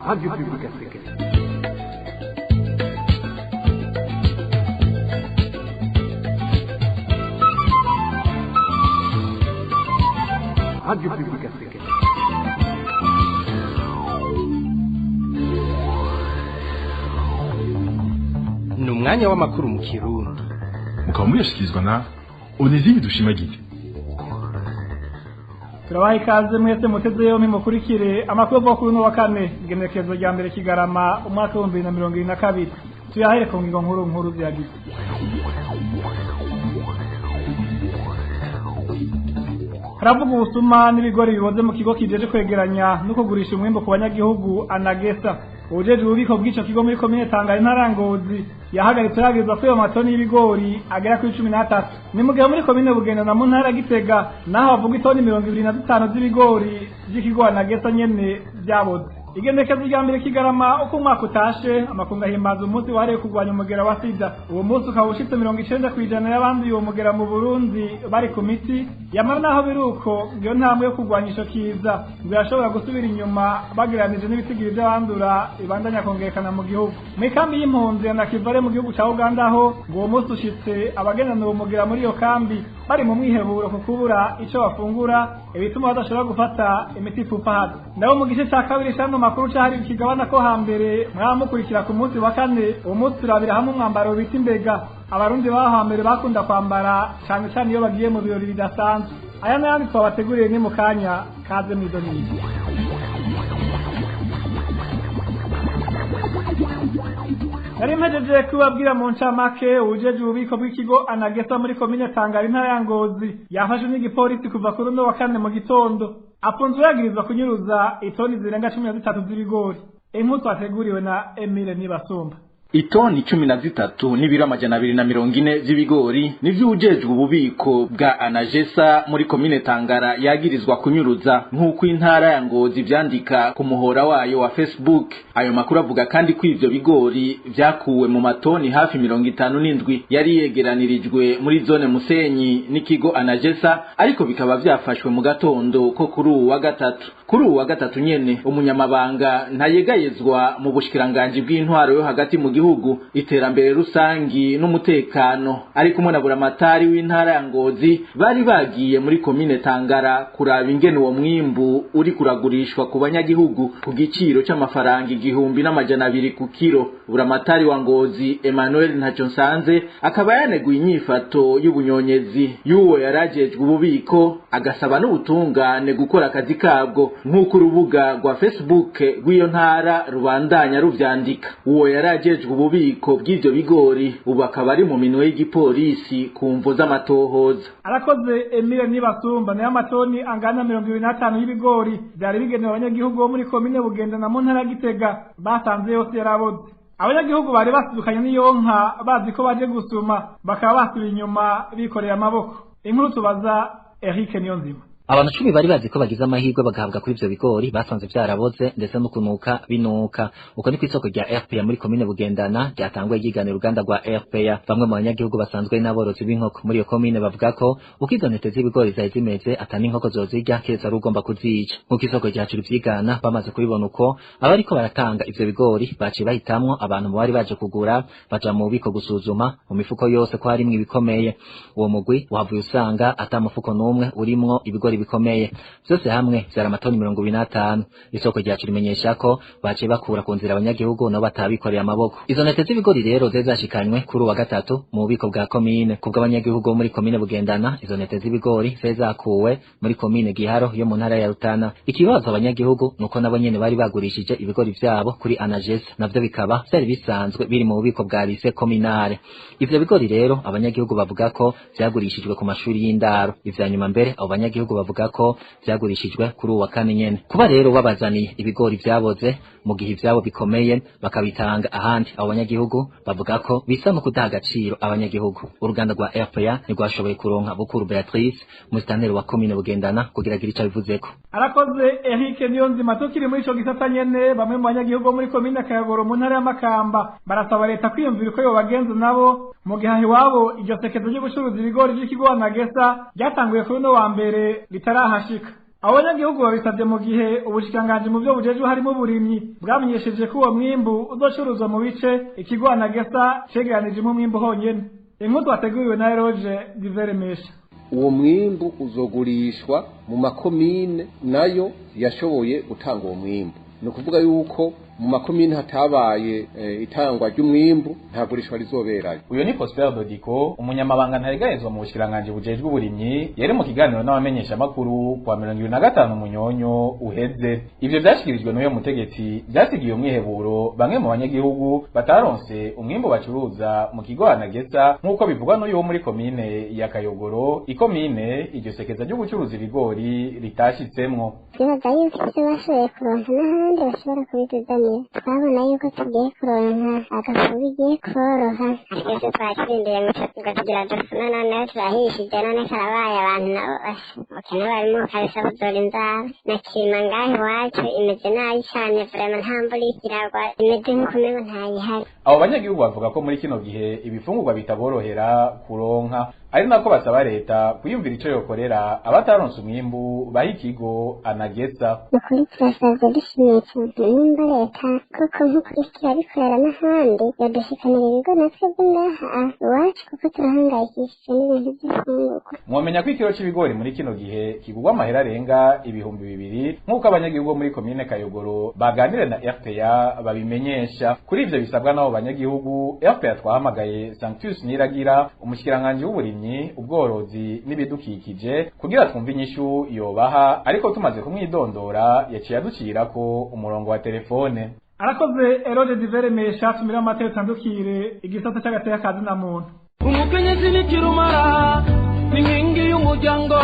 Radio Publique Africaine. Radio Publique Africaine. Ni umwanya w'amakuru mu Kirundi. Mukaba muyashyikirizwa na Onezime Dushimagize. Turabaha ikaze mwese muteze yompi mukurikire amakuru yo kuri wa kane igenekerezo rya mbere Kigarama umwaka wa 2022. Tuyahere ku ngingo nkuru byagize. Haravuga ubusuma n'ibigori biboze mu kigo kijeje kwegeranya no kugurisha umwimbo ku banyagihugu Anagesa. Ujeje ububiko bw'ico kigo muri komine Tangara intara Ngozi yahagaritse yagezwa ko amatoni y'ibigori agera kuri 13. Ni mugihe muri komine Bugenda na mu ntara Gitega naho bavuga itoni 25 z'ibigori by'ikigo Anagesa nyene byaboze. Igenekerezo rya mbere Kigarama uko umwaka utashe amakunga himbaza umunsi wahariwe kurwanya umugera wa sida. Uwo munsi ukaba ushitse 90% y'abandi uwo mugera mu Burundi bari ku miti yamara naho biruko iyo ntambwe yo kurwanya ico kiza ngo yashobora gusubira inyuma bageranije n'ibitigiri by'abandura ibandanya kongerekana mu gihugu. Mu kambi y'impunzi na Kivale mu gihugu ca Uganda ho ngo uwo munsi ushitse abagendana uwo mugera muri iyo kambi bari mu mwiheburo ku kubura ico bafungura ibituma badashobora gufata imiti ipfupa. Nabo mu gice ca kabiri cyangwa makuru cyahari kigabana ko hambere mwamukurikira ku munsi wa kane uwo munsi turabira hamwe umwambaro bita imbega abarundi baho hambere bakunda kwambara cyane cyane iyo bagiye mu birori bidasanzwe. Aya n'ayandi twabateguriye ni mu kanya kaze mwidoniye. Nari mpejeje kubabwira mu ncamake ujeje ububiko bw'ikigo Anagesa muri komine Tangara intara ya Ngozi yafashwe n'igipolisi kuva kuri no wa kane mu gitondo afunzwe yagirizwa kunyuruza itoni zirenga 13 z'ibigori. Inkuru twateguriwe na Emile Nibasumba. Itoni 13 n'ibiro 240 z'ibigori nivyo ujejwe ububiko bwa Anagesa muri komine Tangara yagirizwa kunyuruza nk'uko intara ya Ngozi vyandika ku muhora wayo wa Facebook. Ayo makuru avuga kandi ko ivyo bigori vyakuwe mu matoni hafi 57 yari yegeranirijwe muri zone Musenyi n'ikigo Anagesa ariko bikaba vyafashwe mu gatondo ko kuri uwa wa gatatu. Kuri uwa wa gatatu nyene umunyamabanga ntayegayezwa mu bushikiranganje bw'intwaro yo hagati mu gihugu iterambere rusangi n'umutekano ari kumwe na buramatari w'intara ya Ngozi bari bagiye muri komine Tangara kuraba ingene uwo mwimbu uri kuragurishwa ku banyagihugu ku giciro c'amafaranga 1200 ku kilo. Buramatari wa Ngozi Emmanuel Ntachonsanze akaba yaneguye inyifato y'ubunyonyezi y'uwo yarajejwe ububiko agasaba n'ubutungane gukora akazi kabwo nk'uko urubuga rwa Facebook rw'iyo ntara rubandanya ruvyandika. Uwo yarajejwe ububiko bw'ivyo bigori ubu akaba ari mu minwe y'igipolisi ku mvo z'amatohoza. Arakoze Emile Nibasumba na amatoni angana 25 y'ibigori byari bigenewe abanyagihugu bo muri komine Bugenda na mu ntara Gitega basanze yose yaraboze. Abanyagihugu bari basubikanye n'iyonka bazi ko baje gusuma bakaba basubira inyuma bikoreye amaboko. Inkuru tubaza Eric Niyonzima. Abantu 10 bari bazi ko bagize amahirwe bagahabwa kuri ivyo bigori basanze vyaraboze ndetse no kunuka binuka. Uko ni kwisoko rya RPA muri komine Bugendana ryatangwe yigana uruganda rwa RPA. Bamwe mu banyagihugu basanzwe n'aborozi b'inkoko muri iyo komine bavuga ko ukizo ntete z'ibigori zari zimeze atani inkoko zozirya keza rugomba kuzica. Mu kisoko rya Vyigana bamaze kubibona uko abariko baratanga ivyo bigori baci bahitamwo abantu mu bari baje kugura baja mu bubiko gusuzuma mu mifuko yose ko harimwe ibikomeye. Uwo mugwi wavuye usanga atamufuko numwe urimwo ibigori bikomeye byose hamwe byara amatoni 25. Isoko rya Cirimenyesha ko bace bakura ku nzira abanyagihugu no batabikoreye amaboko. Izo ntete z'ibigori rero zezashikanywe kuri uwa gatatu mu bubiko bwa komine kubwo abanyagihugu muri komine Bugendana. Izo ntete z'ibigori zezakuwe muri komine Giharo yo mu ntara ya Rutana. Ikibazo abanyagihugu nuko nabo nyene bari bagurishije ibigori vyabo kuri Anagesa navyo bikaba byari bisanzwe biri mu bubiko bwa Lycée Communale. Ivyo bigori rero abanyagihugu bavuga ko vyagurishijwe ku mashuri y'indaro. Ivyanyuma mbere abo banyagihugu bavuga ko vyagurishijwe kuri uwa kane nyene. Kuba rero babazaniye ibigori vyaboze mu gihe ivyabo bikomeye bakabitanga ahandi abo banyagihugu bavuga ko bisa no kudaha agaciro abanyagihugu. Uruganda rwa RPA nirwashoboye kuronka Bukuru Beatrice musitanteri wa komine Bugendana kugira gira ico bivuzeko. Arakoze Eric Niyonzima. Tukiri muri ico gisata nyene bamwe mu banyagihugu muri komine Kayogoro mu ntara ya Makamba barasaba leta kwiyumvira uko yobagenza nabo mu gihe iwabo iryo sekezo ry'ubucuruzi ibigori by'ikigo Anagesa ryatanguye kuri no wa mbere ritarahashika. abanyagihugu babisabye mu gihe ubushikiranganji mu byo bujejwe harimo uburimyi bwamenyesheje ko uwo mwimbu uzocuruzwa mu bice ikigo Anagesa cegeranijemo umwimbu honyene. Inkuru twateguriwe na Eroge Diveremesha. Uwo mwimbu uzogurishwa mu makomine nayo yashoboye gutanga uwo mwimbu. Ni ukuvuga yuko mu makomine hatabaye itangwa ry'umwimbu nta gurishwa rizoberayo. Uyo ni Prosper Dodiko, umunyamabanga ntaregarizwa mu bushikiranganje bujejwe uburimyi, yari mu kiganiro n'abamenyesha makuru kwa 25 Munyonyo uheze. Ivyo byashikirijwe n'uyo mutegetsi byasigiye umwiheburo bamwe mu banyagihugu bataronse umwimbu bacuruza mu kigo Anagesa nk'uko bivugwa n'uyo muri komine ya Kayogoro, ikomine iryo sekeza ryo gucuruza ibigori ritashitsemwo. Bibaza yuko bashoboye kuronka n'ahandi bashobora kubituzanira. Twabona yuko tugiye kuronka agafu bigiye koroha, ariko twakirindiriye ngo tugira dusuna noneho turahishije none karabaye abantu nabo bakene barimo kabisa kuzora inzara na kirima ngaho iwacu imeze nabi cyane vrema nta mvura ikiragwa imeze nk'ukumenya ntayihari. Abo banyagihugu bavuga ko muri kino gihe ibifungurwa bitaborohera kuronka, ari nako basaba leta kuyumvira ico yokorera abataronse umwimbu baha ikigo Anagesa. Ukuri turasabye dushimiye cyane nimba leta kuko nk'ukurikira bikorera n'ahandi yadushikanira ibigo natwe ngaha iwacu kuko turahangayikishije n'ibintu by'ifungurwa. Mwomenya ko ikiro c'ibigori muri kino gihe kigurwa amahera arenga 2,000 nk'uko abanyagihugu muri komine Kayogoro baganire na RPA babimenyesha. Kuri ivyo bisabwa n'abo banyagihugu, RPA twahamagaye Sanctus Niragira, umushikiranganje w'uburimyi, ubworozi n'ibidukikije kugira twumve inyishu yobaha, ariko tumaze kumwidondora yaciye aducirako umurongo wa telefone. Arakoze Eroge Diveremesha tumira amateka tandukire igisata cy'agateka kazi na muntu. Umukenyezi ni kirumara n'inkingi y'umuryango,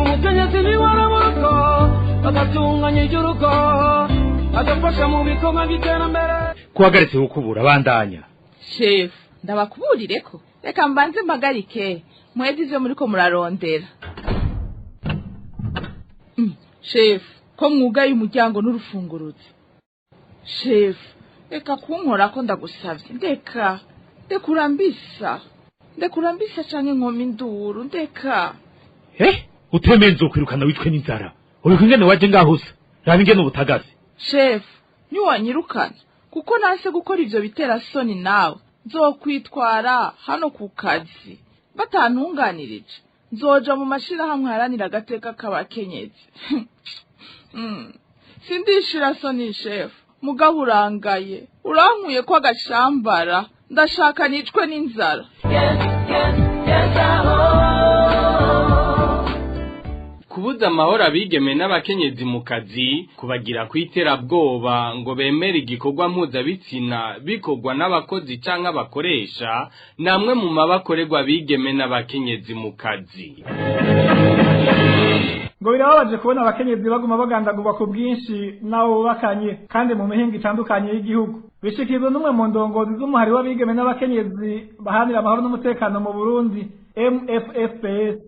umukenyezi ni waramuko agatunganya igihugu agafasha mu bikorwa by'iterambere. Kuhagaritse gukubura bandanya. Chef, ndabakuburire ko reka mbanze mpagarike mwezi ivyo muriko murarondera. Chef, ko mwugaye umuryango n'urufunguruzi. Chef, reka kunkora ko ndagusavye. Ndeka urambisa canke nkoma induru ndeka. Utemenze kwirukana witwe n'inzara. Uri kwingene waje ngahusa. Raba ingene ubutagaze. Chef, niwanyirukana kuko nase gukora ivyo bitera soni nawe. Nzokwitwara hano ku kazi batantunganirije, nzoja mu mashirahamwe haranira agateka k'abakenyezi. Sindishira soni chef, mugabo urangaye urankuye ko agashambara, ndashaka nicwe n'inzara. Kubuza amahoro abigeme n'abakenyezi mu kazi, kubagira kwiterabwoba ngo bemere igikorwa mpuzabitsina bikorwa n'abakozi canke abakoresha, namwe mu mabakorerwa abigeme n'abakenyezi mu kazi. Ngo birababaje kubona abakenyezi baguma bagandagurwa ku bwinshi nawo bubakanye kandi mu mihingo itandukanye y'igihugu. Bishikirwa n'umwe mu ndongozi z'umuhari w'abigeme n'abakenyezi bahanira amahoro n'umutekano mu Burundi, MFFPS.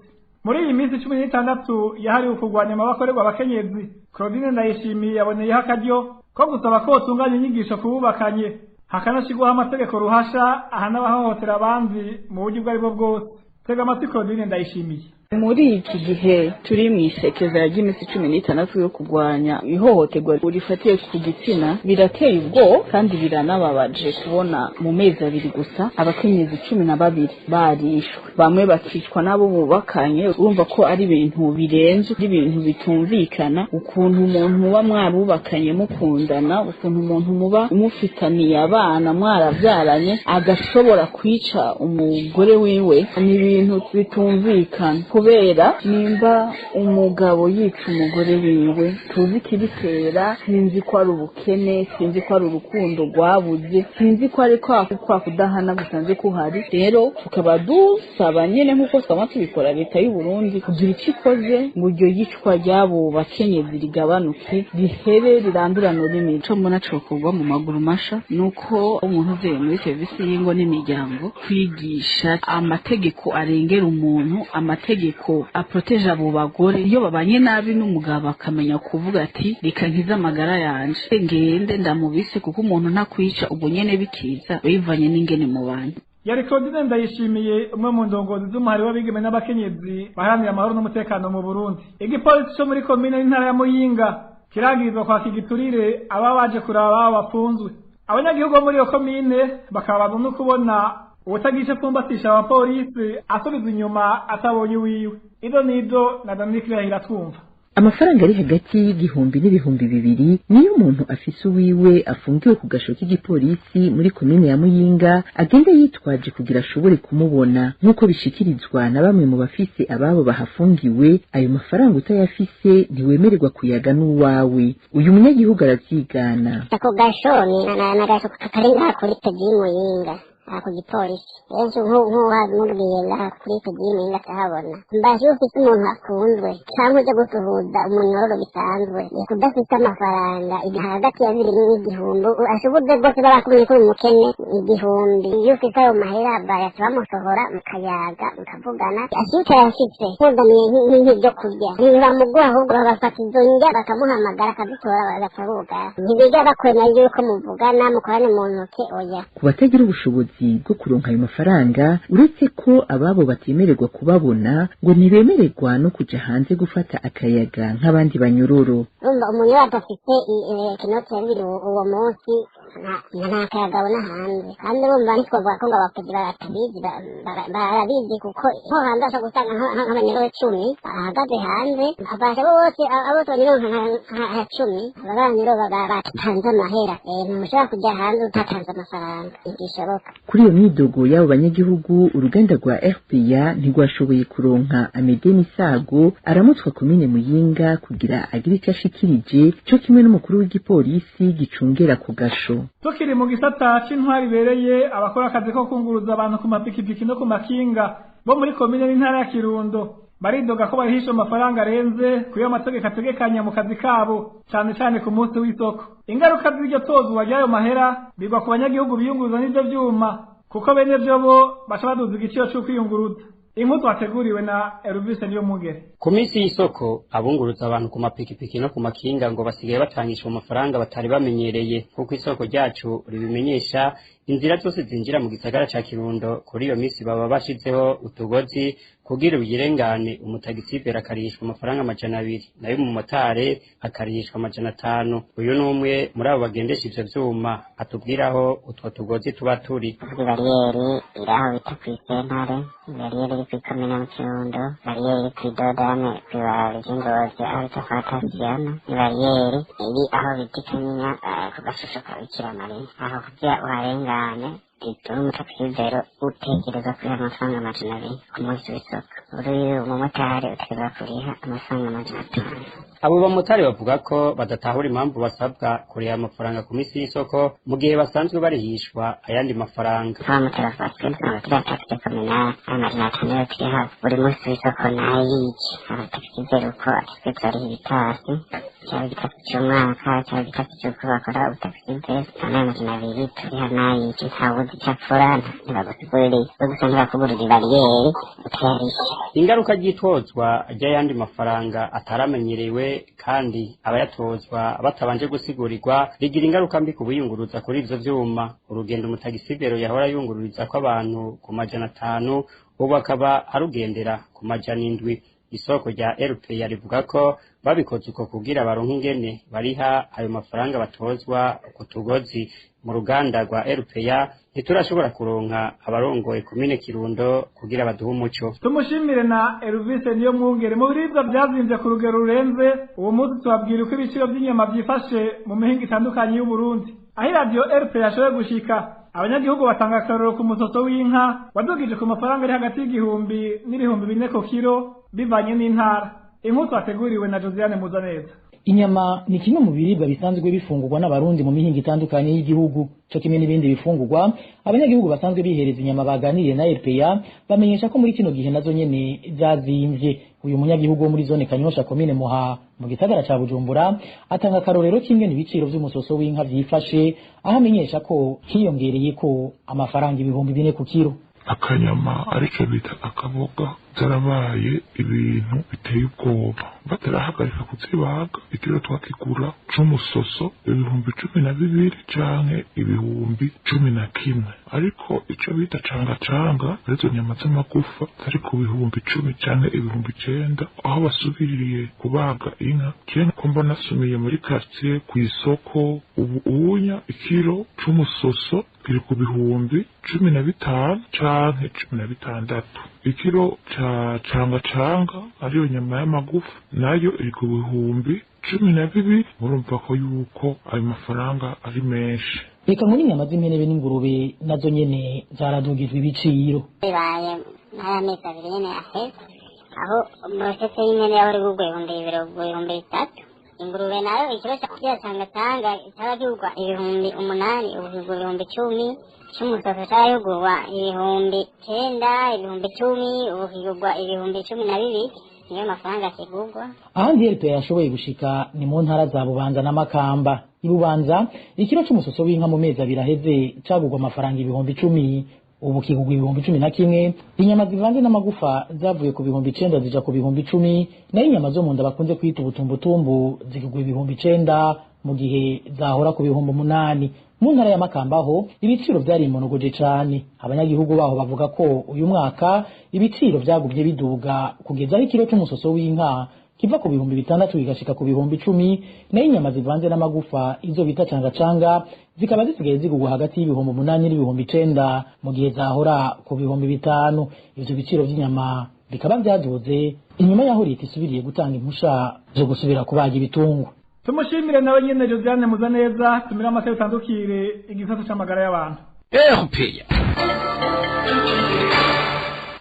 Muri iyi minsi 16 yahariwe kurwanya amabakorerwa abakenyezi, Claudine Ndayishimiye yaboneyeho akaryo ko gusaba ko tunganya inyigisho kububakanye, hakanashigwaho amategeko ruhasha ahana abahohotera abandi mu buryo bwari bwo bwose. Tega amatwi Claudine Ndayishimiye. Muri iki gihe turi mu isekeza ry'imisi 16 yo kurwanya ihohoterwa rifatiye ku gitsina, birateye ubwoba kandi biranababaje kubona mu mezi abiri gusa abakenyezi 12 barishwe, bamwe bakicwa nabo bubakanye. Urumva ko ari ibintu birenze, ibintu bitumvikana, ukuntu umuntu muba mwarubakanye mukundana, ukuntu umuntu muba mufitaniye abana mwarabyaranye agashobora kwica umugore wiwe, ni ibintu bitumvikana. Kubera nimba umugabo yica umugore wiwe, tuzi kibitera, sinzi ko ari ubukene, sinzi ko ari urukundo rwabuze, sinzi ko ari kwa kudahana gusanze kuhari. Rero tukaba dusaba nyene nkuko twama tubikora leta y'u Burundi kugira icikoze ngo iryo yicwa ryabo bakenyezi rigabanuke, rihere rirandurano n'imico. Mbona cokorwa mu maguru masha nuko umuntu uvuye muri service y'ingo n'imiryango kwigisha amategeko arengera umuntu, amategeko aproteje abo bagore iyo babanye nabi n'umugabo akamenya kuvuga ati reka nkiza amagara yanje ngende ndamubise, kuko umuntu ntakwica ubwo nyene bikiza bivanye n'ingene mu bantu. yari Claudine Ndayishimiye umwe mu ndongozi z'umuhari w'abigeme n'abakenyezi baharanira amahoro n'umutekano mu Burundi. Igipolisi cyo muri komine y'intara ya Muyinga kiragirizwa kwaka igiturire aba baje kuraba abo bafunzwe. Abanyagihugu bo muri iyo komine bakabazwa no kubona ubutagisha pfumbatisha abapolisi asubiza inyuma atabonye wiwe. Ido nido na Dominique Iratwumva. Amafaranga ari hagati y'igihumbi n'ibihumbi bibiri niyo umuntu afise uwiwe afungiwe ku gasho k'igipolisi muri komine ya Muyinga agenda yitwaje kugira ashobore kumubona nk'uko bishikirizwa na bamwe mu bafise ababo bahafungiwe. Ayo mafaranga utayafise ntiwemererwa kuyaga n'uwawe. Uyu munyagihugu aravyigana. Ako gasho ni na gasho kari ngaha kuri Pegi Muyinga ako gipolisi ejo nk'uwamubwiye ngaha kuri Pegi Muyinga akahabona mbaje ufite umuntu afunzwe cyangwa uje gusuhuza umunyororo bisanzwe kudafite amafaranga hagati ya 2 n'igihumbi ashoboye rwose barakumye ko umukene igihumbi iyo ufite ayo mahera bayatse bamusohora mukayaga mukavugana ashika yashitse kudaniye nk'ibyo kurya niba muguha ahubwo babafata izo njya bakamuhamagara akazitora bagacabuga ntibijya bakwena yuko muvugana mukorane mu ntoke oya. Ku batagira ubushobozi bwo kuronka ayo mafaranga uretse ko ababo batemererwa kubabona ngo ntibemererwa no kuja hanze gufata akayaga nk'abandi banyororo. Urumva umunyororo adafite kinoti ya 2 uwo munsi nta kayaga abona hanze kandi urumva ntitwavuga ko ngo abakozi barabizi kuko nko hanze ashobora gusanga nk'abanyororo 10 bahagaze hanze abasha bose abo banyororo nka 10 abanyororo batanze amahera ntimushobora kujya hanze utatanze amafaranga ntigishoboka. Kuri iyo myidogo y'abo banyagihugu uruganda rwa RPA ntigwashoboye kuronka Amede Misago aramutswa komine Muyinga kugira agire icyo ashikirije cyo kimwe n'umukuru w'igipolisi gicungera ku gasho. Tukiri mu gisata c'intwari bereye abakora akazi ko kunguruza abantu ku mapikipiki no ku makinga bo muri komine y'intara ya Kirundo baridoga ko bahisha amafaranga arenze kuyo amategeko ategekanya mu kazi kabo cyane cyane ku munsi w'isoko. Ingaruka z'iryo tozwa ry'ayo mahera bigwa ku banyagihugu biyunguruza n'ivyo vyuma kuko bene vyo bo baca baduza igiciro cyo kwiyunguruza. Inkuru twateguriwe na Elvis Niyomugere. Ku minsi y'isoko abunguruza abantu ku mapikipiki no ku makinga ngo basigaye batangisha amafaranga batari bamenyereye kuko isoko ryacu ribimenyesha inzira zose zinjira mu gisagara ca Kirundo kuri iyo minsi baba bashizeho utugozi kugira ubirengane umutagisibera akarishwa amafaranga 200 nayo mu motare akarishwa 500. Uyu numwe muri abo bagendesha ivyo vyuma atubwiraho utwo tugozi tuba turi bariyeri iraho bita kw'isentare bariyeri iri kw'ikomine mu Kirundo bariyeri iri kw'idodane kw'ibarabara ry'Ingozi aho bita kwa Tasiyana bariyeri iri aho bita Kinyinya ku gashusho ka Bikira Mariya aho kugira uharengane ituma umutakizero utekereza kuriha amafaranga 200 ku munsi w'isoko. Uri umumotari utekereza kuriha amafaranga 500. Abo bamotari bavuga ko badatahura impamvu basabwa kuriha amafaranga ku minsi y'isoko mu gihe basanzwe barihishwa ayandi mafaranga. Abamotari bavuga ko taxi communal amafaranga turiha buri munsi w'isoko nayiki abatakizero ko atwetari ibitasi cyangwa igitasi cy'umwaka cyangwa igitasi cy'uko bakora ubutaxi amajana 200 turiha nayiki ntabuzi cyapfurana ntibagusigurire gusa ntibakugurira bariyeri utayarisha. Ingaruka ry'itozwa ry'ayandi mafaranga ataramenyerewe kandi abayatozwa batabanje gusigurirwa rigira ingaruka mbi ku buyunguruza kuri ivyo vyuma. Urugendo umutagisibero yahora yungururiza ko abantu ku 500 ubu akaba arugendera ku 700. Isoko rya RPA rivuga ko babikoze uko kugira baronke ingene bariha ayo mafaranga batozwa ku tugozi. Mu ruganda rwa RPA ntiturashobora kuronka abarongoye komine Kirundo kugira baduhe umuco. Tumushimire na Elvis Niyomugere. Mu biribwa byazinze ku rugero rurenze uwo munsi tubabwira uko ibiciro by'inyama byifashe mu mihingo itandukanye y'u Burundi. Aho radio RPA yashoboye gushika abanyagihugu batanga akaroro ku musoso w'inka wadugije ku mafaranga ari hagati y'igihumbi n'ibihumbi 4 ku kilo bivanye n'intara. Inkuru twateguriwe na Josiane Muzaneza. Inyama ni kimwe mu biribwa bisanzwe bifungurwa n'abarundi mu mihingo itandukanye y'igihugu. Cyo kimwe n'ibindi bifungurwa abanyagihugu basanzwe bihereza inyama baganiriye na RPA bamenyesha ko muri kino gihe nazo nyene zazimvye. Uyu munyagihugu wo muri zone Kanyosha komine Muha mu gisagara ca Bujumbura atanga karorero kimwe n'ibiciro vy'umusoso w'inka vyifashe aho amenyesha ko hiyongereye ko amafaranga 4,000 ku kilo. Akanyama ariko bita akaboga zarabaye ibintu biteye ubwoba batarahagarika kuzibaga ikiro twakigura c'umusoso 12,000 canke 11,000 ariko ico bita canga arizo nyama z'amagufa zari ku 10,000 canke 9,000 aho basubiriye kubaga inka kenshi ko mbona nasumiye muri quartier kw'isoko ubu unya ikiro c'umusoso kiri ku 15,000 canke 16 ikiro ca canga ariyo nyama y'amagufa nayo iri ku 12,000 murumva ko yuko ayo mafaranga ari menshi. Reka muri inyama z'impene n'ingurube nazo nyene zaradugijwe ibiciro. Bibaye n'amezi abiri nyene ahetse aho borosete y'impene yahora igurwa ibihumbi 3, ingurube nayo ikiro canga cyaba kigurwa 8,000 ubu kigurwa 10,000, c'umusoso cyagurwa 9,000, 10,000 ubu kigurwa 12,000. Niyo mafaranga kigurwa. Ahandi RPA yashoboye gushika ni mu ntara za Bubanza na Makamba. Ibubanza ikiro c'umusoso w'inka mu mezi abiri aheze cagurwa amafaranga 10,000, ubu kigurwa 11,000. Inyama zivanze n'amagufa zavuye ku 9,000 zija ku 10,000, nayo inyama zo mu nda bakunze kwita ubutumbutumbu zikigurwa 9,000 mu gihe zahora ku 8,000. Mu ntara ya Makamba ho ibiciro byari monogoje cane. Abanyagihugu baho bavuga ko uyu mwaka ibiciro byagubye biduga kugeza aho ikiro c'umusoso w'inka kiva ku 6,000 kigashika ku 10,000, nayo inyama zivanze n'amagufa izo bita canga zikaba zisigaye zigugwa hagati y'8,000 n'9,000 mu gihe zahora ku 5,000. Ivyo biciro by'inyama bikaba byaduze inyuma yaho leta isubiriye gutanga impusha zo gusubira kubaga ibitungwa. Tumushimire nawe nyene Josiane Muzaneza, tumira amateka utandukire igisata c'amagara y'abantu. RPA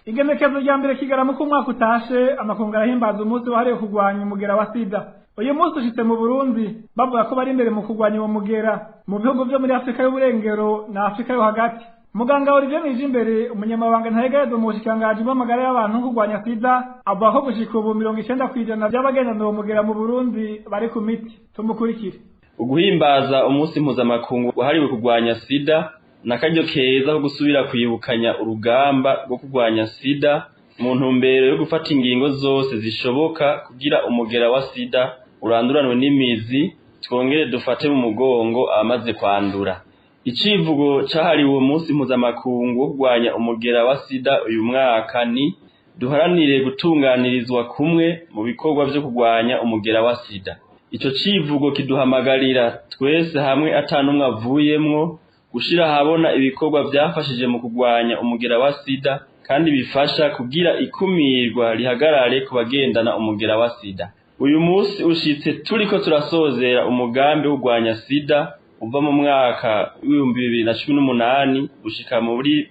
Igenekezo rya mbere Kigarama ko umwaka utashe amakungu arahimbaza umunsi wahariwe kurwanya umugera wa sida. Uyu munsi ushitse mu Burundi bavuga ko bari imbere mu kurwanya uwo mugera mu bihugu byo muri Afrika y'uburengero na Afrika yo hagati. Muganga Olivier Nijimbere umunyamabanga ntahegereza mu bushikiranganji bw'amagara y'abantu kurwanya sida avuga ko gushika ubu 90% by'abagendana uwo mugera mu Burundi bari ku miti. Tumukurikire. Uguhimbaza umunsi mpuzamakungu wahariwe kurwanya sida nakaryo keza ko gusubira kwibukanya urugamba rwo kurwanya sida mu ntumbero yo gufata ingingo zose zishoboka kugira umugera wa sida uranduranwe n'imizi twongere dufate mu mugongo abamaze kwandura. Icivugo cahariwe uwo munsi mpuzamakungu wo kurwanya umugera wa sida uyu mwaka ni duharanire gutunganirizwa kumwe mu bikorwa vyo kurwanya umugera wa sida. Ico civugo kiduhamagarira twese hamwe atanumwe avuyemwo gushira habona ibikorwa byafashije mu kurwanya umugera wa sida kandi bifasha kugira ikumirwa rihagarare ku bagendana umugera wa sida. Uyu munsi ushitse turiko turasozera umugambi wo kurwanya sida uva mu mwaka w'2018 gushika muri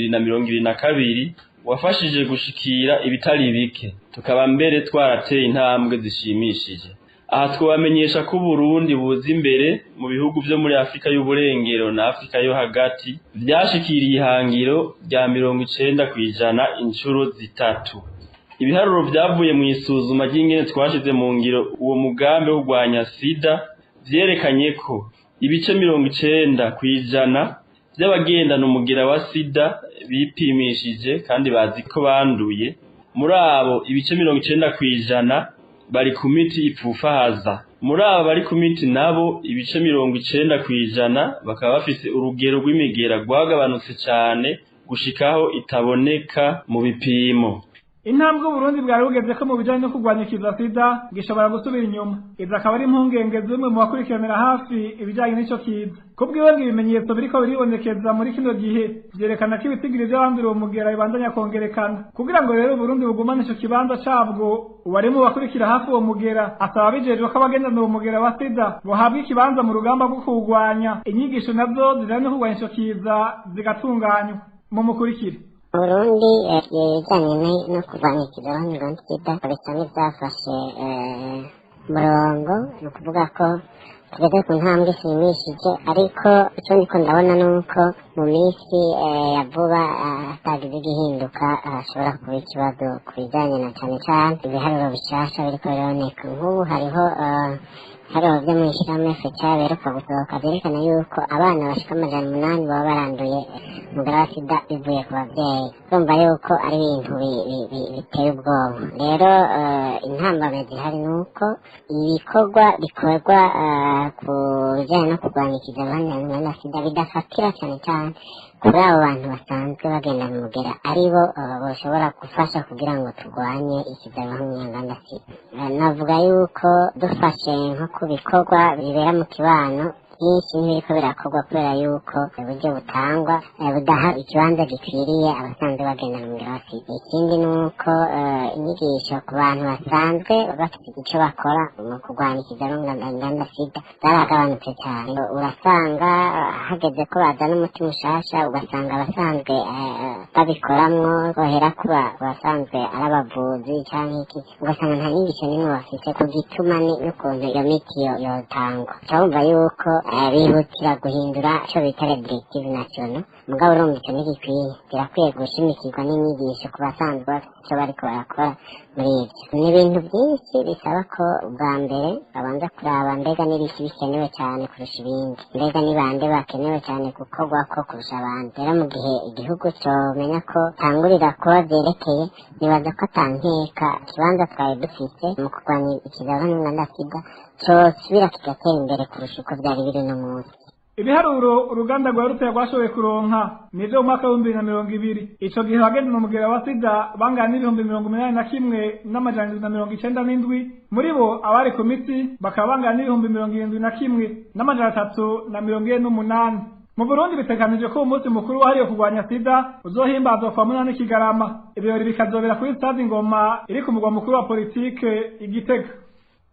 2022 wafashije gushikira ibitari bike tukaba mbere twarateye intambwe zishimishije. Aha twabamenyesha ko Burundi buza imbere mu bihugu byo muri Afrika y'uburengero na Afrika yo hagati byashikiriye ihangiro rya 90% inshuro zitatu. Ibiharuro byavuye mu isuzuma ry'ingene twashize mu ngiro uwo mugambi wo kurwanya sida vyerekanye ko ibice 90% by'abagendana umugera wa sida bipimishije kandi bazi ko banduye. Muri abo ibice 90% bari ku miti ipfufahaza. Muri aba bari ku miti nabo ibice 90% bakaba bafise urugero rw'imigera rwagabanutse cyane gushikaho itaboneka mu bipimo. Intambwe Burundi bwari bugeze ko mu bijanye no kurwanya ikiza sida gishobora gusubira inyuma. Iza akaba ari impungenge zimwe mu bakurikiranira hafi ibijanye n'ico kiza. Kubwiwe ngo ibimenyetso biriko biribonekeza muri kino gihe vyerekana ko ibitigiri by'abandura uwo mugera bibandanya kongerekana. Kugira ngo rero Burundi bugumane ico kibanza cabwo uwari mu bakurikira hafi uwo mugera asaba bijejwe ko abagendana uwo mugera wa sida bohabwa ikibanza mu rugamba rwo kurwanya. Inyigisho nazo zijanye no kurwanya ico kiza zigatunganywa. Mumukurikire. Burundi ibijanye no kurwanya ikiza sida bisa n'ivyafashe murongo ni ukuvuga ko tugeze ku ntambwe ishimishije, ariko icyo niko ndabona ni uko mu minsi ya vuba hatagize igihinduka hashobora kuba ikibazo ku bijyanye na cyane cyane ibiharuro bishasha biriko biraboneka. Nk'ubu hariho hariho byo mu ishyirahamwe FECA beruka gusohoka byerekana yuko abana bashika 800 baba baranduye umugera wa sida bivuye ku babyeyi. Urumva yuko ari ibintu biteye ubwoba. Rero intambamyi zihari ni uko ibikorwa bikorwa ku bijyanye no kurwanya ikizaruhanya na sida bidafatira cyane cyane kuri abo bantu basanzwe bagenda mu mugera aribo bashobora gufasha kugira ngo turwanye ikizaruhanya na sida. Navuga yuko dufashe nko ku bikorwa bibera mu kibano byinshi ntibiriko birakorwa kubera yuko uburyo butangwa budaha ikibanza gikwiriye abasanzwe bagenda mu mugera wa sida. Ikindi ni uko inyigisho ku bantu basanzwe bafite icyo bakora mu kurwanya ikizaruhanya na sida zaragabanutse cyane. Urasanga hageze ko bazana umuti mushasha ugasanga abasanzwe babikoramwo bohera kuba abasanzwe ari abavuzi cyangwa iki, ugasanga nta nyigisho n'imwe bafite ku gituma n'ukuntu iyo miti yotangwa. Turumva yuko bihutira guhindura icyo bita directive national, mugabo urumva icyo ntigikwiye, birakwiye gushimikirwa n'inyigisho ku basanzwe bafite icyo bariko barakora muri ibyo. Ni ibintu byinshi bisaba ko ubwa mbere babanza kuraba mbega n'ibiki bikenewe cyane kurusha ibindi, mbega ni bande bakenewe cyane gukorwako kurusha abandi. Rero mu gihe igihugu comenya ko tangurira kuba vyerekeye, nibaza ko atankeka ikibanza twari dufise mu kurwanya ikizaruhanya na sida cosubira kigatera imbere kurusha uko vyari biri no munsi. Ibiharuro uruganda rwa Rutera rwashoboye kuronka nivyo mu mwaka wa 2020. Ico gihe abagendana umugera wa sida bangana 81,797, muri bo abari ku miti bakaba bangana 71,348. Mu Burundi bitekanije ko umunsi mukuru wahariwe kurwanya sida uzohimbazwa kwa munani Kigarama. Ibirori bikazobera kuri stade Ngoma iri ku mugwa mukuru wa politike Igitega.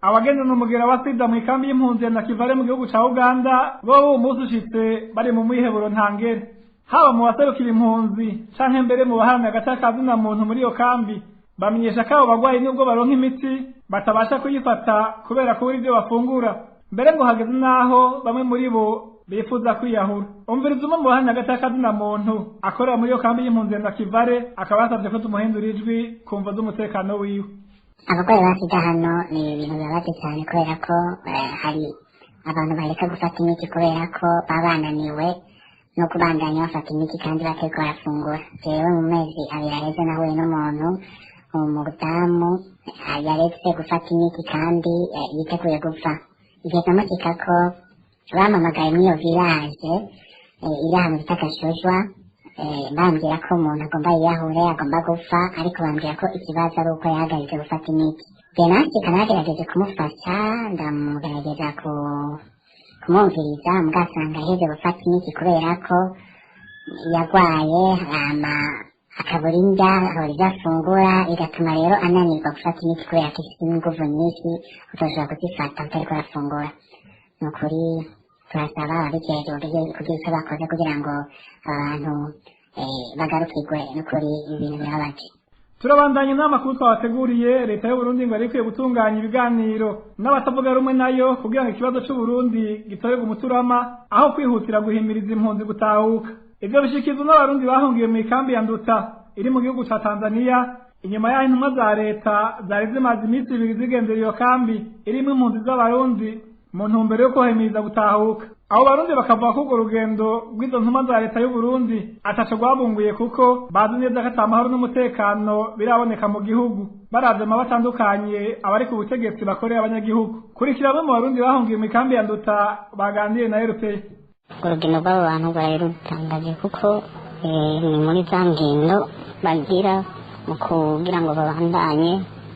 Abagendana umugera wa sida mu ikambi y'impunzi ya Nakivale mu gihugu ca Uganda bo umunsi ushitse bari mu mwiheburo ntangere, haba mu baserukira impunzi canke mbere mu baharanira agateka kazina muntu muri iyo kambi bamenyesha ko abo bagwayi nubwo baronka imiti batabasha kuyifata kubera kubura ivyo bafungura, mbere ngo hageze naho bamwe muri bo bifuza kwiyahura. Umviriza umwe mu baharanira agateka kazina muntu akorera muri iyo kambi y'impunzi ya Nakivale akaba yasavye ko tumuhindura ijwi kumva z'umutekano wiwe. Abagore ba sida hano ni ibintu bibabaje cyane kubera ko hari abantu bareka gufata imiti kubera ko baba bananiwe no kubandanya bafata imiti kandi batariko barafungura. Jewe mu mezi abiri aheze nahuye n'umuntu umudamu yaretse gufata imiti kandi yiteguye gupfa. Igihe namushika ko bampamagaye muri iyo village iri ahantu bita Gashojwa, bambwira ko umuntu agomba yiyahure agomba gupfa, ariko bambwira ko ikibazo ari uko yahagaritse gufata imiti. Je nashika nagerageje kumufasha, ndamugerageza kumwumviriza, mugasanga aheze gufata imiti kubera ko yagwaye akabura indya ahora ivyo afungura, bigatuma rero ananirwa gufata imiti kubera ko ifite inguvu nyinshi utoshobora kuzifata utariko urafungura. Ni ukuri turasaba ababijejwe kugira icyo bakoze kugira ngo abantu bagarukirwe n'ukuri ibintu birabaje. Turabandanya n'amakuru twabateguriye. Leta y'u Burundi ngo arikwiye gutunganya ibiganiro n'abatavuga rumwe nayo kugira ngo ikibazo c'u Burundi gitorerwe umuturama aho kwihutira guhimiriza impunzi gutahuka. Ivyo bishikizwa n'abarundi bahungiye mu ikambi ya Nduta iri mu gihugu ca Tanzania inyuma y'aho intumwa za leta zari zimaze iminsi ibiri zigendera iyo kambi irimwo impunzi z'abarundi mu ntumbero yo kohemiriza gutahuka. Abo barundi bakavuga ko urwo rugendo rw'izo ntumwa za leta y'u Burundi ataco rwabunguye kuko bazi neza ko ata mahoro n'umutekano biraboneka mu gihugu, baravye mu batandukanye abari ku butegetsi bakorera abanyagihugu. Kurikira bamwe mu barundi bahungiye mu ikambi ya Nduta baganiriye na RPA. Urugendo rw'abo bantu ruratangaje kuko ni muri za ngendo bagira mu kugira ngo babandanye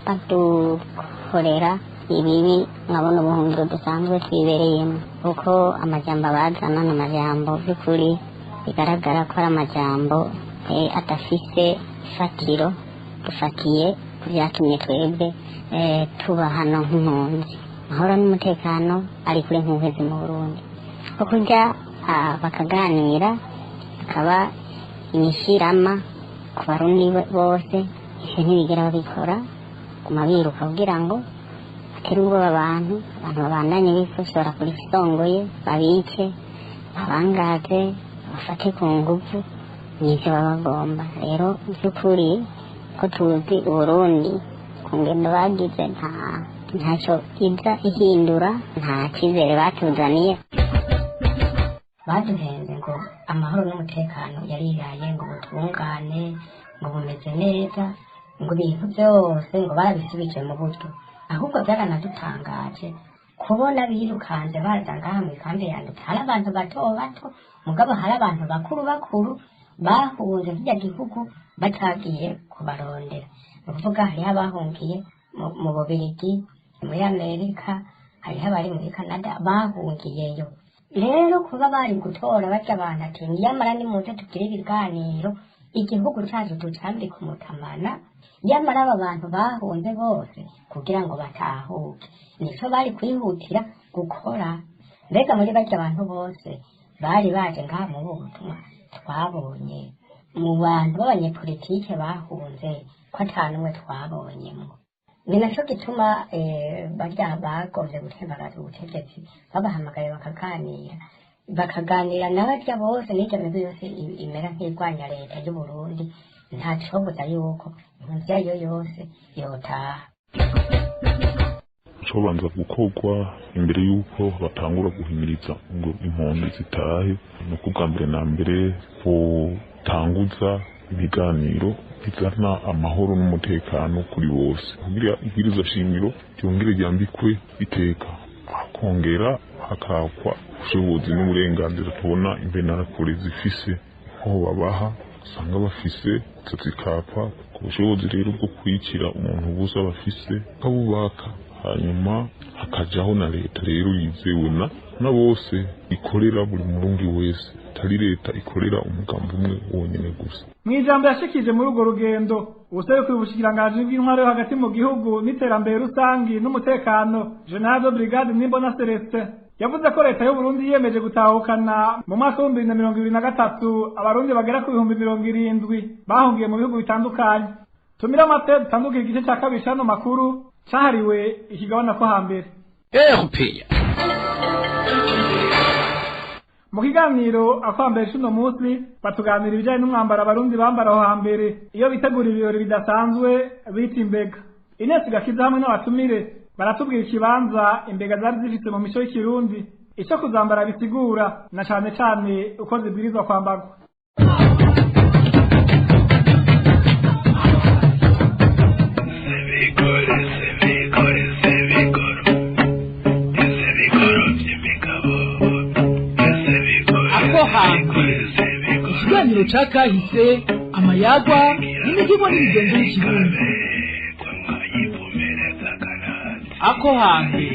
badukorera ibibi nkabona ubuhungiro dusanzwe twibereyemo, kuko amajambo bazana ni amajambo by'ukuri bigaragara ko ari amajambo adafise ifatiro dufatiye ku vyatumye twebwe tuba hano nk'impunzi. Mahoro n'umutekano ari kuri nk'ukwezi mu Burundi, ko kurya bakaganira akaba inyishirama ku barundi bose, ivyo ntibigera babikora guma biruka kugira ngo batera ubwoba abantu babandanye bifashora kuri songoye babice babangaze bafate ku nguvu n'ivyo baba bagomba. Rero by'ukuri ko tuzi Uburundi ku ngendo bagize ntacyo iza ihindura, nta cyizere batuzaniye. Baduhenze ngo amahoro n'umutekano yariraye, ngo ubutungane ngo bumeze neza, ngo ibintu byose ngo barabisubije mu buryo. Ahubwo byaranadutangaje kubona birukanze baza ngaha mu ikambi yanditse hari abantu bato bato, mugabo hari abantu bakuru bahunze kirya gihugu batagiye kubarondera. Ni ukuvuga hariho abahungiye mu Bubiligi, muri Amerika, hariho abari muri Canada bahungiyeyo. Rero kuba bari gutora barya abantu ati nyamara nimuze tugire ibiganiro igihugu cyacu tucambike umutamana, nyamara aba bantu bahunze bose kugira ngo batahuke, nico bari kwihutira gukora. Mbega muri barya abantu bose bari baje ngaha mu butumwa twabonye mu bantu b'abanyepolitike bahunze ko atanumwe twabonyemo. Ni naco gituma barya bagombye gutembagaza ubutegetsi babahamagaye bakaganira n'abarya bose n'iryo migwi yose imera nk'irwanya leta y'u Burundi, nta cobuza yuko impunzi yayo yose yotaha. cobanza gukorwa imbere y'uko batangura guhimiriza ngo impunzi zitahe, ni ukuvuga mbere na mbere gutanguza ibiganiro bizana amahoro n'umutekano kuri bose, kugira ibwirizwa shingiro ryongere ryambikwe iteka, hakongera hakakwa ubushobozi n'uburenganzira tubona imbenerakure zifise aho babaha usanga bafise zikapfa ku bushobozi rero bwo kwicira umuntu buza bafise kabubaka, hanyuma hakajaho na leta rero yizewe na bose ikorera buri murundi wese, atari leta ikorera umugambi umwe wonyene gusa. Mwijambo yashikije muri urwo rugendo ubuserukiye ubushikiranganji bw'intwaro yo hagati mu gihugu n'iterambere rusangi n'umutekano, General de Brigade Nimbona Celestin yavuze ko leta y'u Burundi yiyemeje gutahukana mu mwaka wa 2023 abarundi bagera ku 70,000 bahungiye mu bihugu bitandukanye. Tumira amate dutandukira igice cya kabiri cy'ano makuru cyahariwe ikigabana ko hambere. Mu kiganiro akwambere cuno munsi batuganira ibijyanye n'umwambaro abarundi bambara aho hambere iyo bitegura ibirori bidasanzwe bita imbega. Ines Gakiza hamwe n'abatumire baratubwira ikibanza imbega zari zifite mu mico y'ikirundi, icyo kuzambara bisigura na cane cane uko zibwirizwa kwambarwa. Ikiganiro ca kahise, amayagwa n'imivugo n'imigenzo y'ikirundi. Ako hambere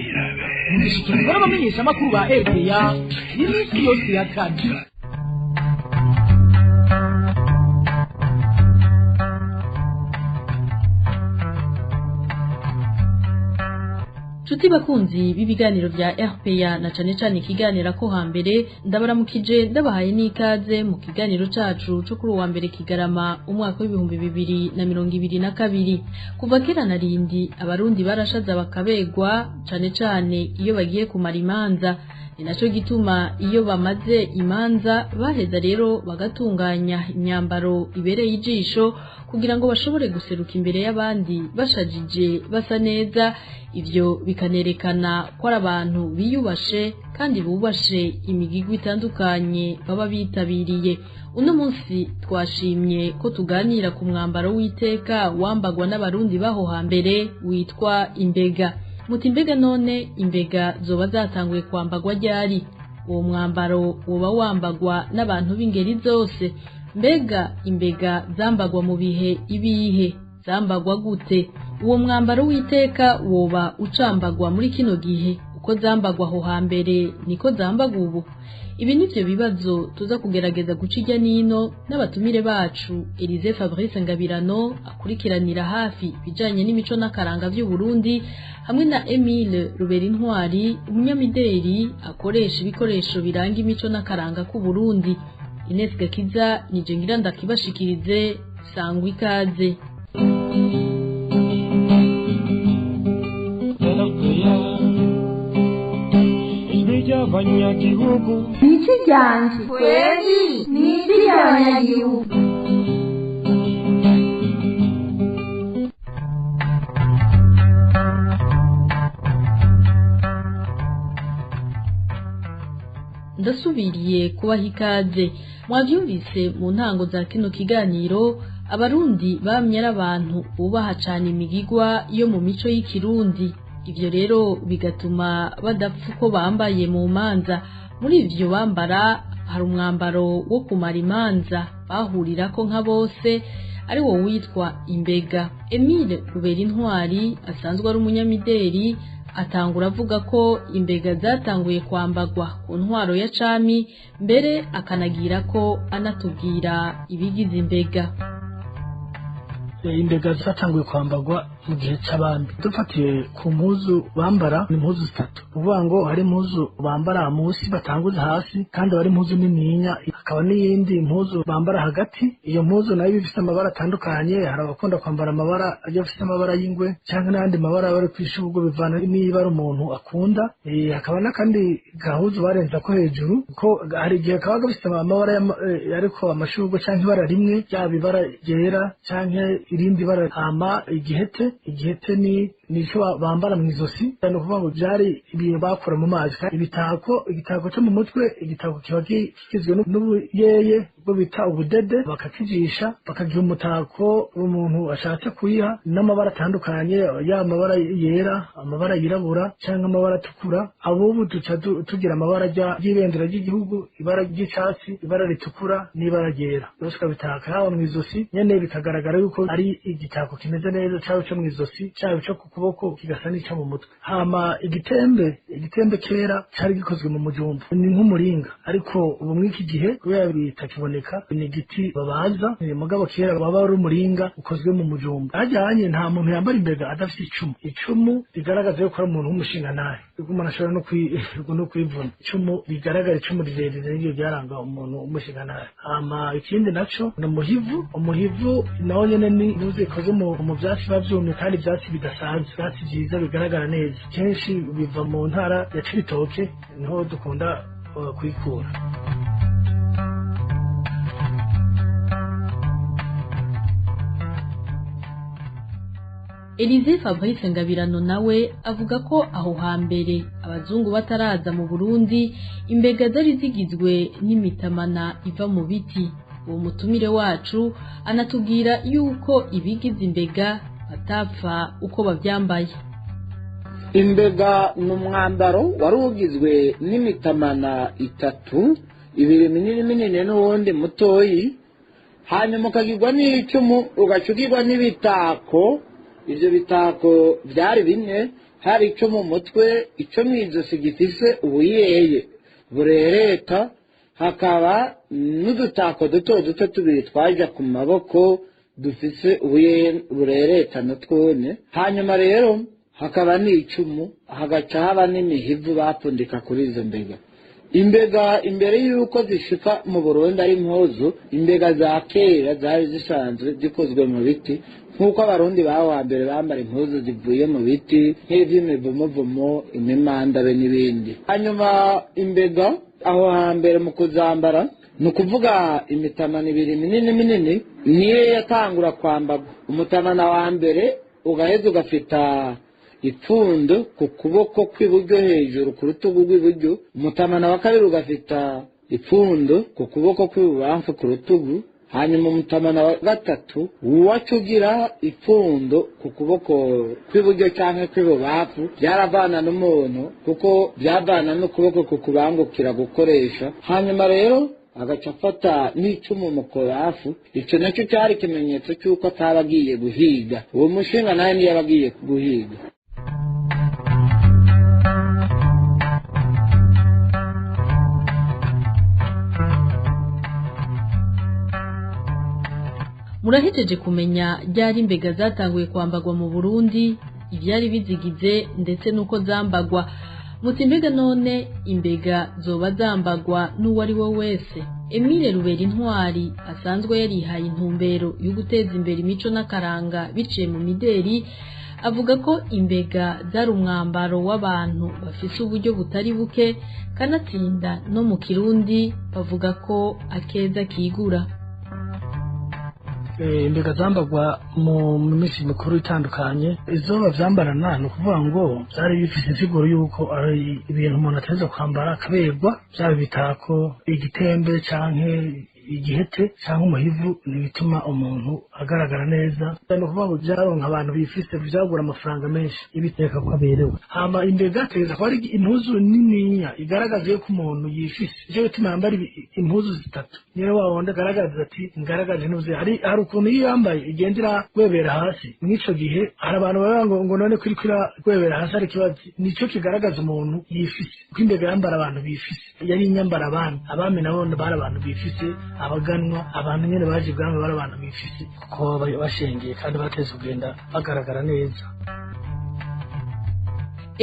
mugishikirizwa n'abamenyesha amakuru ba RPA iminsi yose ya kane. Chuti bakunzi b'ibiganiro vya RPA na cane cane ikiganiro ko hambere, ndabaramukije ndabahaye n'ikaze mu kiganiro cacu cyo kuri uwa mbere Kigarama umwaka w'2022. Kuva kera narindi abarundi barashaza bakabegwa cane cane iyo bagiye kumara imanza, ni naco gituma iyo bamaze imanza baheza rero bagatunganya imyambaro ibereye ijisho kugira ngo bashobore guseruka imbere y'abandi bashajije basa neza. Ivyo bikanerekana ko ari abantu biyubashe kandi bubashe imigigwi itandukanye baba bitabiriye. Uno munsi twashimye ko tuganira ku mwambaro w'iteka wambagwa n'abarundi baho hambere witwa imbega. Muti imbega none imbega zoba zatanguye kwambagwa ryari? Uwo mwambaro woba wambagwa n'abantu b'ingeri zose. Mbega imbega zambagwa mu bihe ibihe? Zambagwa gute? Uwo mwambaro w'iteka woba ucambagwa muri kino gihe uko zambagwa aho hambere niko zambagwa ubu? Ibi nivyo bibazo tuza kugerageza gucijya nino n'abatumire bacu. Elise Fabrice Ngabirano akurikiranira hafi bijanye n'imico n'akaranga vy'u Burundi, hamwe na Emile Ruberintwari umunyamideri akoresha ibikoresho biranga imico n'akaranga ku Burundi. Ines Gakiza nije ngira ndakibashikirize, sangwa ikaze. Abanyagihugu niki ryanje kweli niki ry'abanyagihugu. ndasubiriye kubaha ikaze. Mwavyumvise mu ntango za kino kiganiro, abarundi bamye ari abantu bubaha cane imigigwa yo mu mico y'ikirundi. Ivyo rero bigatuma badapfa uko bambaye mu manza. Muri ivyo bambara hari umwambaro wo kumara imanza bahurirako nka bose, ari wo witwa imbega. Emile Ruberintwari asanzwe ari umunyamideri atangura avuga ko imbega zatanguye kwambagwa ku ntwaro ya cami, mbere akanagira ko anatubwira ibigize imbega. Imbega zatanguye kwambagwa mu gihe c'abami. Dufatiye ku mpuzu bambara, ni impuzu zitatu. Uvuga ngo hari impuzu bambara munsi batanguza hasi, kandi hari impuzu nininya, hakaba n'iyindi impuzu bambara hagati. Iyo mpuzu nayo ifite amabara atandukanye, hari abakunda kwambara amabara agiye afite amabara y'ingwe cyangwa n'andi mabara bari kwishurwa bivana n'ibara umuntu akunda. Hakaba n'akandi gahuzu barenza ko hejuru, ko hari igihe kaba gafite amabara ariko amashurwe cyangwa ibara rimwe, ryaba ibara ryera cyangwa irindi bara. Hama igihete ni icyo bambara mu izosi, ni ukuvuga ngo byari ibintu bakora mu mazi. Igitako cyo mu mutwe, igitako kiba kigizwe n'ubuyeye bwo bita ubudede, bakakijisha bakagira umutako umuntu ashatse kuyiha n'amabara atandukanye, ya amabara yera, amabara yirabura cyangwa amabara atukura. Abubu duca tugira amabara y'ibendera ry'igihugu, ibara ry'icyatsi, ibara ritukura n'ibara ryera. Byose ukabitaka haba mu izosi nyene, bikagaragara yuko ari igitako kimeze neza, cyaba cyo mu izosi cyaba cyo ku kuboko kigasa n'icyo mu mutwe. Hama igitembe kera cyari gikozwe mu mujumba, ni nk'umuringa, ariko ubu mw'iki gihe kubera bitakiboneka, ni igiti babaza. Mugabo kera baba ari umuringa ukozwe mu mujumba. Hajyanye nta muntu yambara imbega adafite icumu rigaragaza yuko ari umuntu w'umushingantahe, umuntu ashobora no kwivuna. Icumu rigaragara, icumu rirerire niryo ryaranga umuntu w'umushingantahe. Hama ikindi naco ni umuhivu nawo nyene ni nuzi ikoze mu byatsi biba vyumye, kandi ivyatsi bidasanzwe, ivyatsi vyiza bigaragara neza. Kenshi biva mu ntara ya Cibitoke, niho dukunda kwikura. Elize Fabrice Ngabirano nawe avuga ko aho hambere abazungu bataraza mu Burundi, imbega zari zigizwe n'imitamana iva mu biti. Uwo mutumire wacu anatubwira yuko ibigize imbega batapfa uko bavyambaye. Imbega ni umwambaro wari ugizwe n'imitamana itatu, ibiri minini n'uwundi mutoyi, hanyuma ukagirwa n'icumu, ugacukirwa n'ibitako. Ivyo bitako vyari bine, hari ico mu mutwe, ico mw'izosi gifise ubuyeye burereta, hakaba n'udutako duto tubiri twaja ku maboko dufise ubuyeye burereta natwone. Hanyuma rero hakaba n'icumu, hagaca haba n'imihivu bapfundika kuri izo mbega. Imbega imbere y'uko zishika mu Burundi ari impuzu, imbega za kera zari zisanzwe zikozwe mu biti, nk'uko abarundi baho hambere bambara impuzu zivuye mu biti nk'ivy'imivumovumo, imimandabe n'ibindi. Hanyuma imbega aho hambere mu kuzambara, ni ukuvuga imitamana ibiri minini niyo yatangura kwambagwa. Umutamana wa mbere ugaheza ugafita ipfundo ku kuboko kw'iburyo hejuru ku rutugu rw'iburyo. Umutamana wa kabiri ugafita ipfundo ku kuboko kw'ibubamfu ku rutugu. Hanyuma umutamana wa gatatu wacugira ipfundo ku kuboko kw'iburyo canke kw'ibubamfu. Byaravana n'umuntu kuko byavana n'ukuboko kukubangukira gukoresha. Hanyuma rero agaca afata n'icumu mu korafu. Ico naco cyari ikimenyetso cy'uko ataba agiye guhiga. Uwo mushinga nawe niyo aba agiye guhiga. Murahejeje kumenya ryari imbega zatanguye kwambagwa mu Burundi, ivyari bizigize ndetse nuko zambagwa. Muti mbega none imbega zoba zambagwa n'uwo ari we wese? Emile Ruberintwari asanzwe yarihaye intumbero yo guteza imbere imico n'akaranga biciye mu mideri, avuga ko imbega zari umwambaro w'abantu bafise uburyo butari buke, kanatsinda no mu Kirundi bavuga ko akeza kigura. imbega zambarwa mu minsi mikuru itandukanye izo bavyambarana ni ukuvuga ngo byari bifite insiguro y'uko ari ibintu umuntu ateza kwambara akaberwa byaba ibitako igitembe canke igihete cyangwa umuhivu ntibituma umuntu agaragara neza ni ukuvuga ngo byaronka abantu bifise byagura amafaranga menshi ibiteka ko aberewe hama imbega ateza ko ari impuzu nininya igaragaza yuko umuntu yifise icyo bituma yambara impuzu zitatu niyo wawonda agaragaza ati ngaragaje ntuze hari ukuntu iyo yambaye igendera gwebera hasi mw'ico gihe hari abantu baba ngo none kuri gwebera hasi ari kibazo nico kigaragaza umuntu yifise kuko imbega yambara abantu bifise yari inyambara abami nabo bari abantu bifise abaganwa abantu nyene baje bwamwe bari abantu bifise ko bashengeye kandi bateze kugenda bagaragara neza.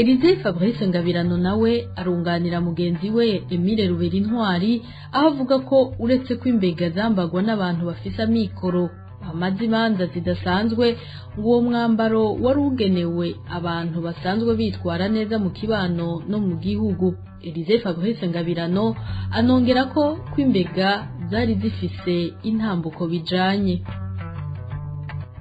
Elize Fabrice Ngabirano nawe arunganira mugenzi we Emile Rubera Intwari aho avuga ko uretse ko imbega zambagwa n'abantu bafise amikoro bamaze imanza zidasanzwe ngo uwo mwambaro wari ugenewe abantu basanzwe bitwara neza mu kibano no mu gihugu. Elize Fabrice Ngabirano anongera ko imbega zari zifise intambuko bijanye.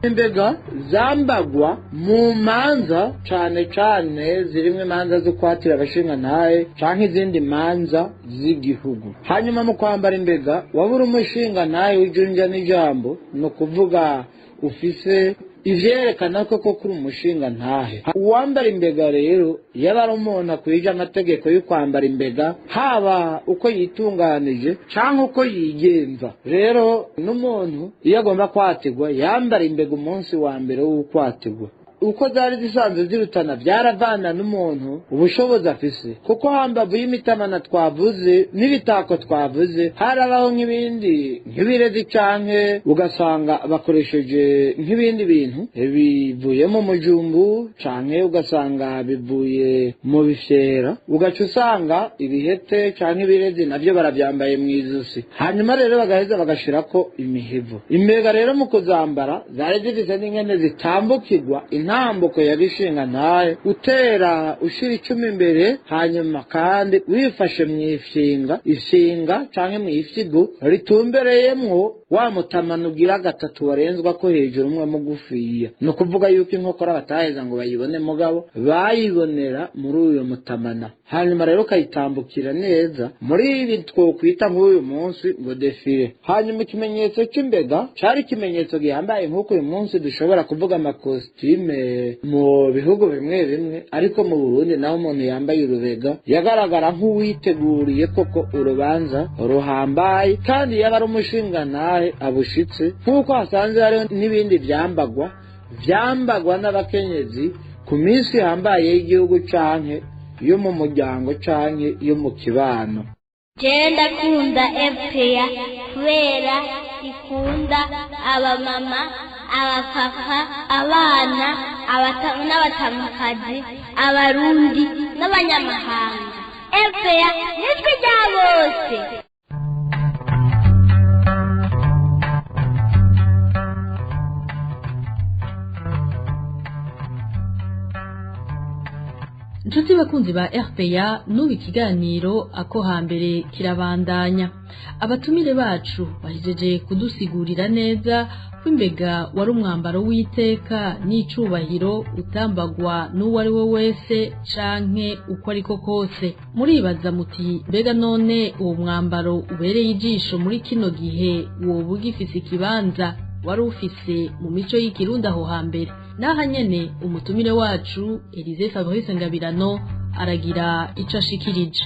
Imbega zambagwa mu manza cane zirimwe imanza zo kwatira abashinga ntahe canke izindi manza z'igihugu. Hanyuma mu kwambara imbega wabura umushinga ntahe w'ijunja n'ijambo no kuvuga ufise ivyerekana ko kuri umushinga ntahe. Uwambara imbega rero yaba ari umuntu akwije amategeko yo kwambara imbega haba uko yitunganije canke uko yigenza. Rero n'umuntu iyo agomba kwatigwa yambara imbega umunsi wa mbere w'ukwatigwa. Uko zari zisanzwe zirutana byaravana n'umuntu ubushobozi afise kuko hambavu y'imitamana twavuze n'ibitako twavuze harabaho nk'ibirezi canke ugasanga bakoresheje nk'ibindi bintu bivuye mu mujumbu canke ugasanga bivuye mu bifyera ugaca usanga ibihete canke ibirezi navyo baravyambaye mw'izosi hanyuma rero bagaheza bagashirako imihivu. Imbega rero mu kuzambara zari zifise n'ingene zitambukirwa intambuko ya gishinga ntahe utera ushira 10 imbere hanyuma kandi wifashe ifyinga canke mw'ifyigo ritumbereyemwo wa mutamana ugira gatatu warenzwa ko hejuru umwe mugufiya. No kuvuga yuko inkokora bataheza ngo bayibone mugabo bayibonera muri uyo mutamana hanyuma rero kayitambukira neza muri ibi twokwita nk'uyu munsi ngo defile. Hanyuma ikimenyetso cy'imbega cari ikimenyetso gihambaye nk'uko uyu munsi dushobora kuvuga amakositime mu bihugu bimwe ariko mu Burundi naho umuntu yambaye urubega yagaragara nk'uwiteguriye koko urubanza ruhambaye kandi yaba ari umushinga ntahe abushitse nk'uko hasanzwe hariho n'ibindi vyambagwa n'abakenyezi ku minsi yambaye y'igihugu canke yo mu muryango canke yo mu kibano. Jenda kunda FPA kubera ikunda abamama abapapa abana n'abatamukazi abarundi n'abanyamahanga. FPA nitwe rya bose. Nshuti bakunzi ba RPA n'ubu ikiganiro ako hambere kirabandanya. Abatumire bacu bahejeje kudusigurira neza ko imbega wari umwambaro w'iteka n'icubahiro utambagwa n'uwo ari we wese canke uko ariko kose. Muribaza muti mbega none uwo mwambaro ubereye ijisho muri kino gihe woba ugifise ikibanza wari ufise mu mico y'ikirundi aho hambere? Naha nyene umutumire wacu Elize Fabrice Ngabirano aragira ico ashikirije.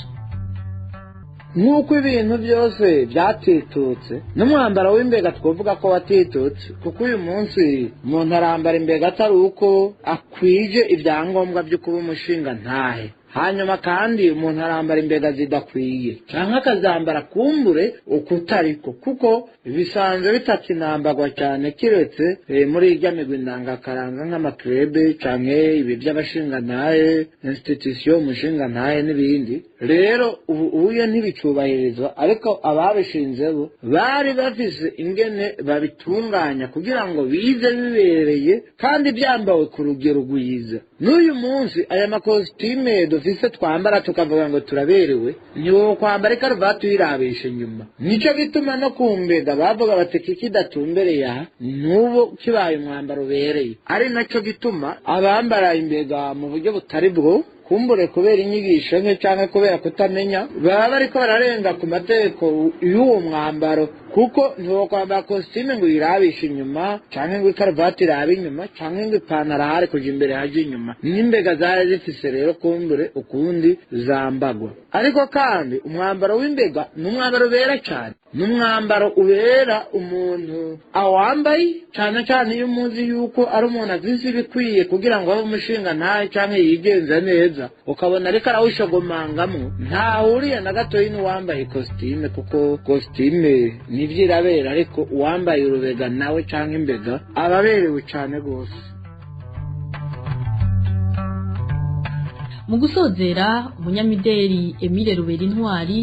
Nk'uko ibintu byose byatitutse n'umwambaro w'imbega twovuga ko watitutse kuko uyu munsi umuntu arambara imbega atari uko akwije ibyangombwa byo kuba umushinga ntahe. Hanyuma kandi umuntu arambara imbega zidakwiye canke akazambara kumbure ukutariko kuko bisanzwe bitakinambagwa cyane kiretse muri irya migwi ndangakaranga nk'amakrebe canke ibi by'abashinga ntahe institution umushinga ntahe n'ibindi. Rero ubuye ntibicubahirizwa ariko ababishinze bo bari bafise ingene babitunganya kugira ngo bize bibereye kandi byambawe ku rugero rwiza. N'uyu munsi aya makositime dufise twambara tukavuga ngo turaberewe niwo kwambara ikaruvati uyirabisha inyuma nico gituma no kumbega bavuga bati kidatumbereye aha n'ubu kibaye umwambaro ubereye ari naco gituma abambara imbega mu buryo butari bwo kumbure kubera inyigisho nke canke kubera kutamenya baba bariko bararenga ku mategeko y'uwo mwambaro kuko ntiwo kwambara kositime ngo uyirabishe inyuma canke ngo ikaruvati irabe inyuma canke ngo ipantaro ahari kuja imbere haje inyuma n'imbega zari zifise rero kumbure ukundi zambagwa ariko kandi umwambaro w'imbega n'umwambaro ubera cane n'umwambaro ubera umuntu awambaye cane cane iyo umuzi yuko ari umuntu azize ibikwiye kugira ngo abe umushinga ntaye canke yigenza neza ukabona ariko arawushogomangamwo ntahuriye na gatoyi n'uwambaye kositime kuko kositime nivyo irabera ariko uwambaye urubega nawe canke imbega ababerewe cane gose. Mu gusozera umunyamideli Emile Rubera Intwari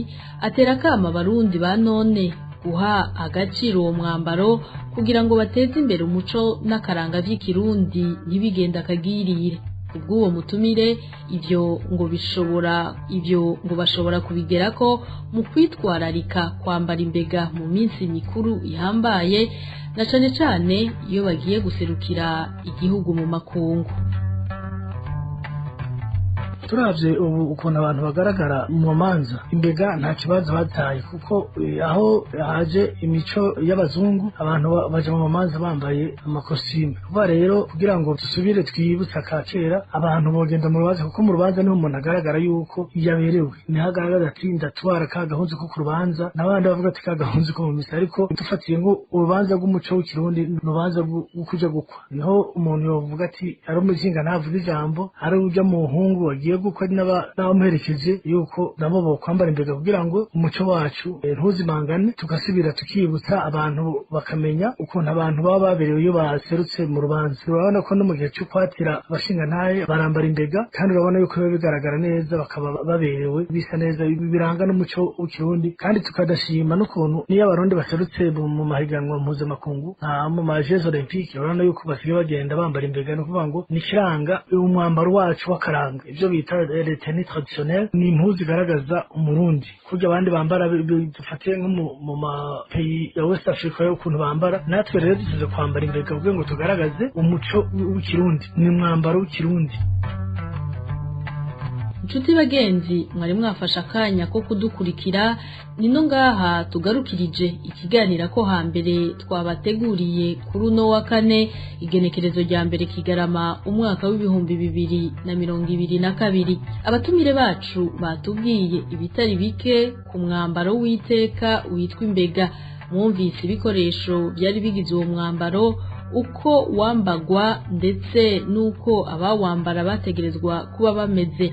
atera akama abarundi ba none guha agaciro uwo mwambaro kugira ngo bateze imbere umuco n'akaranga vy'ikirundi ntibigenda akagirire. Ubw'uwo mutumire ivyo ngo bashobora kubigerako mu kwitwararika kwambara imbega mu minsi mikuru ihambaye na cane cane iyo bagiye guserukira igihugu mu makungu. turavye ubu ukuntu abantu bagaragara mu manza imbega nta kibazo bataye kuko aho haje imico y'abazungu abantu baje mu manza bambaye amakosime kuva rero kugira ngo dusubire twibutsa kakera abantu bogenda mu rubanza kuko mu rubanza niho umuntu agaragara yuko yaberewe nihagaragara ati ndatwara ka gahunzi ko ku rubanza n'abandi bavuga ati ka gahunzi ko mu misa ariko dufatiye ngo urubanza rw'umuco w'ikirundi n'urubanza rw'ukuja gukwa niho umuntu yovuga ati ari umuzinga ntavuga ijambo ari uja mu hungu wagiye gukora n'abamuherekeje yuko nabo bokwambara imbega kugira ngo umuco wacu ntuzimangane tugasubira tukibutsa abantu bakamenya ukuntu abantu baba baberewe iyo baserutse mu rubanza. Urabona ko no mu gihe cyo kwatira abashinga ntaye barambara imbega kandi urabona yuko biba bigaragara neza bakaba baberewe bisa neza biranga n'umuco w'ikirundi kandi tukadashima n'ukuntu niyo abarundi baserutse mu mahiganwa mpuzamakungu mu majeux olympique urabona yuko basigaye bagenda bambara imbega no kuvuga ngo ni kiranga umwambaro wacu w'akaranga ivyo bita tenue traditionnelle ni impuzu igaragaza umurundi kurya abandi bambara dufatiye nko mu mapeyi ya West Africa yo ukuntu bambara natwe rero dusize kwambara imbega kugira ngo tugaragaze umuco w'ikirundi ni mwambaro w'ikirundi. Inshuti bagenzi mwari mwafasha akanya ko kudukurikira nino ngaha tugarukirije ikiganira ko hambere twabateguriye kuri uno wa kane igenekerezo rya mbere Kigarama umwaka w'ibihumbi 2022. Abatumire bacu batubwiye ibitari bike ku mwambaro w'iteka witwa imbega. Mwumvise ibikoresho byari bigize uwo mwambaro uko wambagwa ndetse nuko abawambara bategerezwa kuba bameze.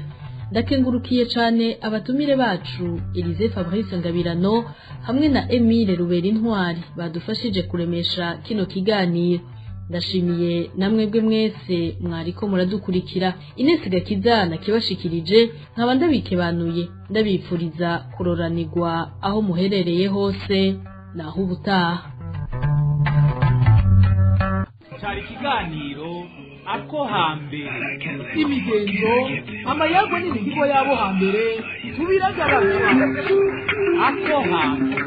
Ndakengurukiye cyane abatumire bacu Elise Fabrice Ngabirano hamwe na Emile Rubera Intwari badufashije kuremesha kino kiganiro. Ndashimiye namwebwe mwese mwariko muradukurikira. Inesi Gakizana kibashikirije nkaba ndabikebanuye ndabipfuriza kuroranirwa aho muherereye hose naho ubutaha. Cyari ikiganiro ako hambere imigenzo amayago n'imihigo yabo hambere tubiragaragara ako hambere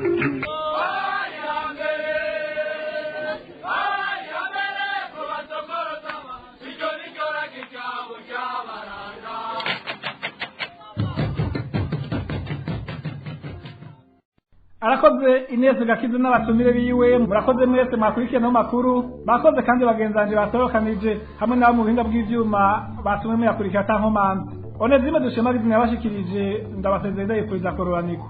arakoze Inesi Gakiza n'abatumire biwe murakoze mwese mwakurikiye no makuru bakoze kandi bagenzanje batorokanije hamwe n'abo mu buhinga bw'ivyuma batumwe muyakurikira tankomanzi Onezime Dushema bizina yabashikirije ndabasezerera yifuriza kororaniko.